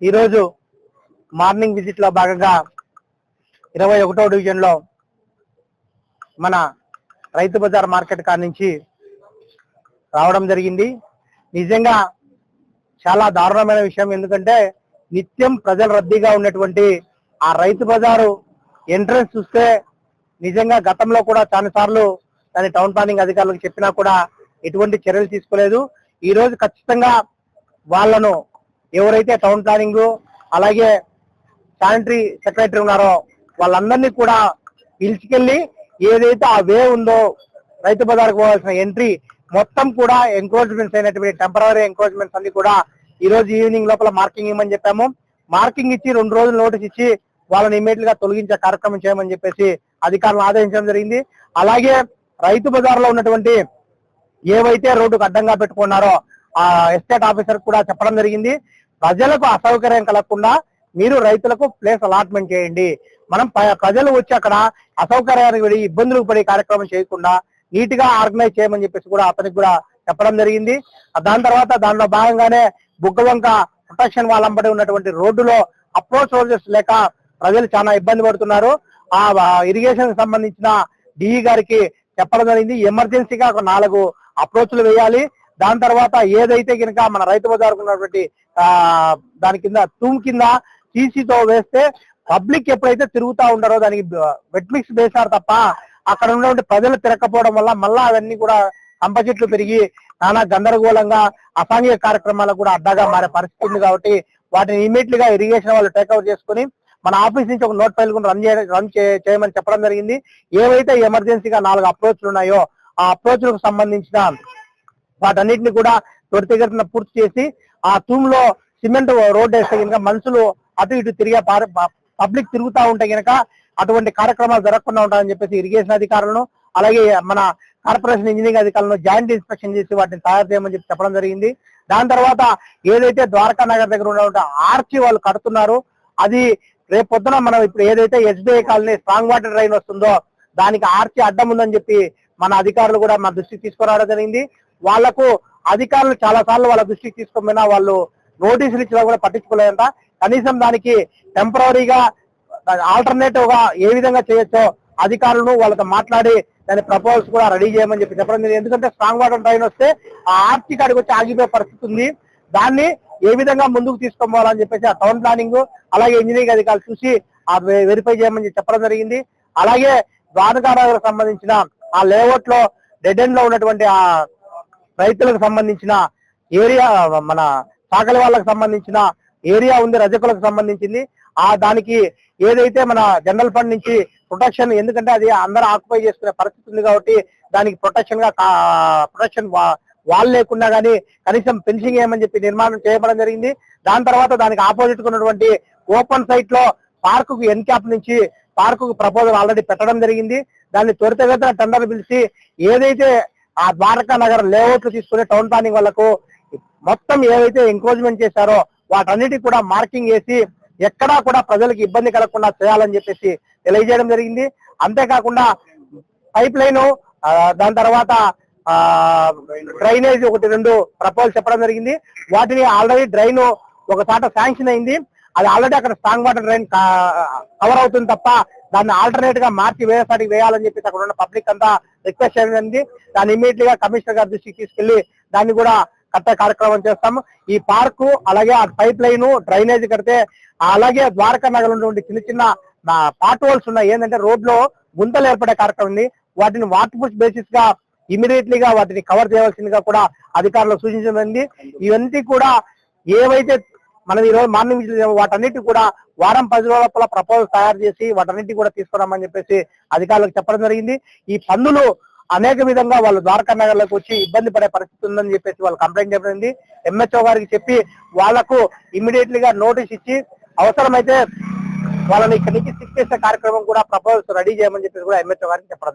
ఈ రోజు morning visit లో భాగంగా 21వ డివిజన్ లో మన రైతు బజార్ మార్కెట్ కాడ నుంచి రావడం జరిగింది. నిజంగా చాలా దారుణమైన విషయం. ఎందుకంటే నిత్యం ప్రజలు రద్దీగా ఉన్నటువంటి ఆ రైతు బజారు ఎంట్రన్స్ చూస్తే నిజంగా గతంలో కూడా చాలా సార్లు దాని టౌన్ ప్లానింగ్ అధికారులకు చెప్పినా కూడా ఎటువంటి చర్యలు తీసుకోలేదు. ఈ రోజు ఖచ్చితంగా వాళ్ళను ఎవరైతే టౌన్ ప్లానింగ్ అలాగే శానిటరీ సెక్రటరీ ఉన్నారో వాళ్ళందరినీ కూడా పిలుచుకెళ్లి ఏదైతే ఆ వే ఉందో రైతు బజార్కు పోవాల్సిన ఎంట్రీ మొత్తం కూడా ఎంక్రోచ్మెంట్స్ అయినటువంటి టెంపరరీ ఎంక్రోచ్మెంట్స్ అన్ని కూడా ఈ రోజు ఈవినింగ్ లోపల మార్కింగ్ ఇవ్వమని చెప్పాము. మార్కింగ్ ఇచ్చి 2 రోజులు నోటీస్ ఇచ్చి వాళ్ళని ఇమీడియట్ గా తొలగించే కార్యక్రమం చేయమని చెప్పేసి అధికారులను ఆదేశించడం జరిగింది. అలాగే రైతు బజార్ లో ఉన్నటువంటి ఏవైతే రోడ్డుకు అడ్డంగా పెట్టుకున్నారో ఆ ఎస్టేట్ ఆఫీసర్ కూడా చెప్పడం జరిగింది. ప్రజలకు అసౌకర్యం కలగకుండా మీరు రైతులకు ప్లేస్ అలాట్మెంట్ చేయండి. మనం ప్రజలు వచ్చి అక్కడ అసౌకర్యానికి పడి ఇబ్బందులకు పడే కార్యక్రమం చేయకుండా నీట్ గా ఆర్గనైజ్ చేయమని చెప్పేసి కూడా అతనికి కూడా చెప్పడం జరిగింది. దాని తర్వాత దానిలో భాగంగానే బుగ్గవంక ప్రొటెక్షన్ వాళ్ళంబడి ఉన్నటువంటి రోడ్డులో అప్రోచ్ రోడ్స్ లేక ప్రజలు చాలా ఇబ్బంది పడుతున్నారు. ఆ ఇరిగేషన్ కి సంబంధించిన డిఈ గారికి చెప్పడం జరిగింది. ఎమర్జెన్సీగా ఒక 4 అప్రోచ్లు వేయాలి. దాని తర్వాత ఏదైతే కనుక మన రైతు బజార్కు ఉన్నటువంటి దాని కింద తూమ్ కింద సీసీతో వేస్తే పబ్లిక్ ఎప్పుడైతే తిరుగుతా ఉంటారో దానికి వెట్ మిక్స్ వేశారు తప్ప అక్కడ ఉన్నటువంటి ప్రజలు తిరగకపోవడం వల్ల మళ్ళా అవన్నీ కూడా కంప చెట్లు పెరిగి నానా గందరగోళంగా అసాంఘిక కార్యక్రమాలకు కూడా అడ్డాగా మారే పరిస్థితి ఉంది. కాబట్టి వాటిని ఇమీడియట్ గా ఇరిగేషన్ వాళ్ళు టేక్అవుట్ చేసుకుని మన ఆఫీస్ నుంచి ఒక నోట్ ఫైల్ కూడా రన్ చేయమని చెప్పడం జరిగింది. ఏవైతే ఎమర్జెన్సీగా 4 అప్రోచ్లు ఉన్నాయో ఆ అప్రోచ్లకు సంబంధించిన వాటన్నిటిని కూడా త్వరితగతిన పూర్తి చేసి ఆ తూమ్ లో సిమెంట్ రోడ్ వేస్తే కనుక మనుషులు అటు ఇటు తిరిగే పబ్లిక్ తిరుగుతూ ఉంటే కనుక అటువంటి కార్యక్రమాలు జరగకుండా ఉంటాయని చెప్పేసి ఇరిగేషన్ అధికారులను అలాగే మన కార్పొరేషన్ ఇంజనీరింగ్ అధికారులను జాయింట్ ఇన్స్పెక్షన్ చేసి వాటిని తయారు చేయమని చెప్పి చెప్పడం జరిగింది. దాని తర్వాత ఏదైతే ద్వారకా నగర్ దగ్గర ఉన్నటువంటి ఆర్చి వాళ్ళు కడుతున్నారు అది రేపు పొద్దున మనం ఇప్పుడు ఏదైతే SBI colony strong water drain వస్తుందో దానికి ఆర్చి అడ్డం ఉందని చెప్పి మన అధికారులు కూడా మన దృష్టికి తీసుకురావడం జరిగింది. వాళ్లకు అధికారులు చాలా సార్లు వాళ్ళ దృష్టికి తీసుకోకపోయినా వాళ్ళు నోటీసులు ఇచ్చినా కూడా పట్టించుకోలేదంట. కనీసం దానికి టెంపరీగా ఆల్టర్నేటివ్ గా ఏ విధంగా చేయొచ్చో అధికారులను వాళ్ళతో మాట్లాడి దాని ప్రపోజల్స్ కూడా రెడీ చేయమని చెప్పి చెప్పడం జరిగింది. ఎందుకంటే స్ట్రాంగ్ వాటర్ డ్రైన్ వస్తే ఆ ఆర్చి కాడికి వచ్చి ఆగిపోయే పరిస్థితి ఉంది. దాన్ని ఏ విధంగా ముందుకు తీసుకోవాలని చెప్పేసి ఆ టౌన్ ప్లానింగ్ అలాగే ఇంజనీరింగ్ అధికారులు చూసి ఆ వెరిఫై చేయమని చెప్పడం జరిగింది. అలాగే ద్వారకానగర్ సంబంధించిన ఆ లేఅవుట్ లో డెడ్ ఎండ్ లో ఉన్నటువంటి ఆ రైతులకు సంబంధించిన ఏరియా మన సాకలి వాళ్ళకు సంబంధించిన ఏరియా ఉంది, రజకులకు సంబంధించింది. ఆ దానికి ఏదైతే మన జనరల్ ఫండ్ నుంచి ప్రొటెక్షన్, ఎందుకంటే అది అందరూ ఆక్యుపై చేసుకునే పరిస్థితి ఉంది కాబట్టి దానికి ప్రొటెక్షన్ వాల్ లేకుండా కానీ కనీసం ఫెన్సింగ్ ఏమని చెప్పి నిర్మాణం చేయబడడం జరిగింది. దాని తర్వాత దానికి ఆపోజిట్ ఉన్నటువంటి ఓపెన్ సైట్ లో పార్కు ఎన్క్యాప్ నుంచి పార్కు ప్రపోజల్ ఆల్రెడీ పెట్టడం జరిగింది. దాన్ని త్వరితగతిన టెండర్ పిలిచి ఏదైతే ఆ ద్వారకా నగర్ లేఅవుట్లు తీసుకునే టౌన్ ప్లానింగ్ వాళ్లకు మొత్తం ఏవైతే ఎంక్రోచ్మెంట్ చేశారో వాటన్నిటికి కూడా మార్కింగ్ వేసి ఎక్కడా కూడా ప్రజలకు ఇబ్బంది కలగకుండా చేయాలని చెప్పేసి తెలియజేయడం జరిగింది. అంతేకాకుండా పైప్ లైన్ దాని తర్వాత డ్రైనేజ్ 1-2 ప్రపోజల్ చెప్పడం జరిగింది. వాటిని ఆల్రెడీ డ్రైన్ ఒకసారి శాంక్షన్ అయింది. అది ఆల్రెడీ అక్కడ స్ట్రాంగ్ వాటర్ డ్రైన్ కవర్ అవుతుంది తప్ప దాన్ని ఆల్టర్నేట్ గా మార్చి వేరేసారికి వేయాలని చెప్పేసి అక్కడ ఉన్న పబ్లిక్ అంతా రిక్వెస్ట్ చేయడం జరిగింది. దాన్ని ఇమీడియట్ గా కమిషనర్ గారి దృష్టికి తీసుకెళ్లి దాన్ని కూడా కట్టే కార్యక్రమం చేస్తాము. ఈ పార్కు అలాగే ఆ పైప్ లైన్ డ్రైనేజ్ కడితే అలాగే ద్వారకా నగర్ ఉన్నటువంటి చిన్న చిన్న పార్ట్ హోల్స్ ఉన్నాయి. ఏంటంటే రోడ్ లో గుంతలు ఏర్పడే కార్యక్రమం ఉంది. వాటిని వాటర్ పుష్ బేసిస్ గా ఇమీడియట్లీగా వాటిని కవర్ చేయవలసిందిగా కూడా అధికారులకు సూచించబడింది. ఇవన్నీ కూడా ఏవైతే మనం ఈ రోజు మార్నింగ్ వాటన్నిటి కూడా వారం 10 రోజుల లోపల ప్రపోజల్ తయారు చేసి వాటన్నిటి కూడా తీసుకురామని చెప్పేసి అధికారులకు చెప్పడం జరిగింది. ఈ పన్నులు అనేక విధంగా వాళ్ళు ద్వారకా నగర్లకు వచ్చి ఇబ్బంది పడే పరిస్థితి ఉందని చెప్పేసి వాళ్ళు కంప్లైంట్ చెప్పింది. ఎంహెచ్ఓ గారికి చెప్పి వాళ్లకు ఇమ్మీడియట్లీగా నోటీస్ ఇచ్చి అవసరమైతే వాళ్ళని ఇక్కడి నుంచి షిఫ్ట్ చేసే కార్యక్రమం కూడా ప్రపోజల్స్ రెడీ చేయమని చెప్పేసి కూడా ఎంహెచ్ఓ గారికి చెప్పడం జరిగింది.